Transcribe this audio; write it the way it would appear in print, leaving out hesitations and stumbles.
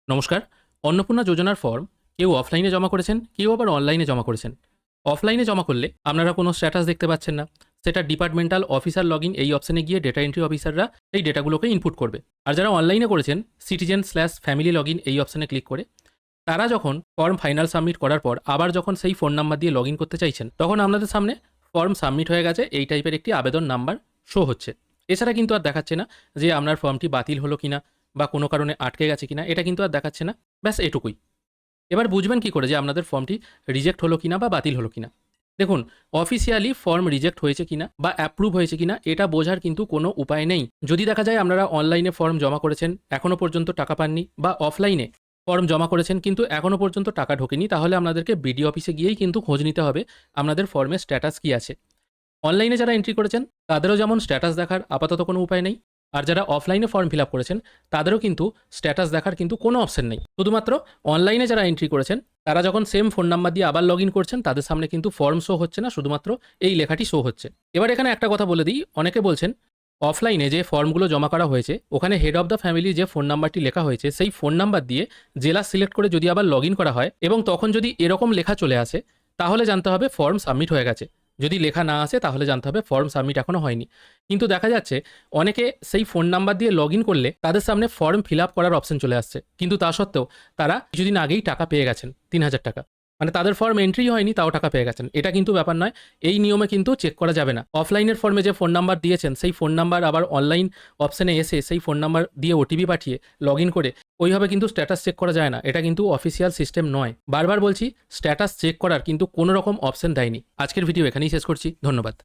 নমস্কার। অন্নপূর্ণা যোজনার ফর্ম কেউ অফলাইনে জমা করেছেন, কেউ আবার অনলাইনে জমা করেছেন। অফলাইনে জমা করলে আপনারা কোনো স্ট্যাটাস দেখতে পাচ্ছেন না। সেটা ডিপার্টমেন্টাল অফিসার লগইন এই অপশনে গিয়ে ডেটা এন্ট্রি অফিসাররা এই ডেটাগুলোকে ইনপুট করবে। আর যারা অনলাইনে করেছেন, সিটিজেন/ফ্যামিলি লগইন এই অপশনে ক্লিক করে তারা যখন ফর্ম ফাইনাল সাবমিট করার পর আবার যখন সেই ফোন নাম্বার দিয়ে লগইন করতে চাইছেন, তখন আপনাদের সামনে ফর্ম সাবমিট হয়ে গেছে এই টাইপের একটি আবেদন নাম্বার শো হচ্ছে। এছাড়া কিন্তু আর দেখাচ্ছে না যে আপনার ফর্মটি বাতিল হলো কিনা বা কোনো কারণে আটকে গেছে কিনা, এটা কিন্তু আর দেখাচ্ছে না। ব্যাস এটুকুই। এবার বুঝবেন কি করে যে আপনাদের ফর্মটি রিজেক্ট হলো কিনা বা বাতিল হলো কিনা? দেখুন, অফিসিয়ালি ফর্ম রিজেক্ট হয়েছে কিনা বা অ্যাপ্রুভ হয়েছে কিনা এটা বোঝার কিন্তু কোনো উপায় নেই। যদি দেখা যায় আপনারা অনলাইনে ফর্ম জমা করেছেন, এখনো পর্যন্ত টাকা পাননি, বা অফলাইনে ফর্ম জমা করেছেন কিন্তু এখনো পর্যন্ত টাকা ঢোকেনি, তাহলে আপনাদেরকে বিডিও অফিসে গিয়েই কিন্তু খোঁজ নিতে হবে আপনাদের ফর্মের স্ট্যাটাস কী আছে। অনলাইনে যারা এন্ট্রি করেছেন তাদেরও যেমন স্ট্যাটাস দেখার আপাতত কোনো উপায় নেই, আর যারা অফলাইনে ফর্ম ফিল আপ করেছেন তাদেরও কিন্তু স্ট্যাটাস দেখার কিন্তু কোনো অপশন নেই। শুধুমাত্র অনলাইনে যারা এন্ট্রি করেছেন তারা যখন সেম ফোন নাম্বার দিয়ে আবার লগ ইন করছেন, তাদের সামনে কিন্তু ফর্ম শো হচ্ছে না, শুধুমাত্র এই লেখাটি শো হচ্ছে। এবার এখানে একটা কথা বলে দিই, অনেকে বলছেন অফলাইনে যে ফর্মগুলো জমা করা হয়েছে ওখানে হেড অফ দ্য ফ্যামিলি যে ফোন নাম্বারটি লেখা হয়েছে সেই ফোন নাম্বার দিয়ে জেলা সিলেক্ট করে যদি আবার লগ ইন করা হয় এবং তখন যদি এরকম লেখা চলে আসে, তাহলে জানতে হবে ফর্ম সাবমিট হয়ে গেছে। যদি লেখা না আসে তাহলে জানতে হবে ফর্ম সাবমিট এখনও হয়নি। কিন্তু দেখা যাচ্ছে অনেকে সেই ফোন নাম্বার দিয়ে লগ ইন করলে তাদের সামনে ফর্ম ফিল আপ করার অপশন চলে আসছে, কিন্তু তা সত্ত্বেও তারা কিছুদিন আগেই টাকা পেয়ে গেছেন ৩,০০০ টাকা। মানে তাদের ফর্ম এন্ট্রি হয়নি তাও টাকা পেয়ে গেছেন। এটা কিন্তু ব্যাপার নয়, এই নিয়মে কিন্তু চেক করা যাবে না। অফলাইনের ফর্মে যে ফোন নাম্বার দিয়েছেন সেই ফোন নাম্বার আবার অনলাইন অপশনে এসে সেই ফোন নাম্বার দিয়ে ওটিপি পাঠিয়ে লগ ইন করে ওইভাবে কিন্তু স্ট্যাটাস চেক করা যায় না। এটা কিন্তু অফিসিয়াল সিস্টেম নয়। বারবার বলছি, স্ট্যাটাস চেক করার কিন্তু কোনো রকম অপশন দেয়নি। আজকের ভিডিও এখানেই শেষ করছি। ধন্যবাদ।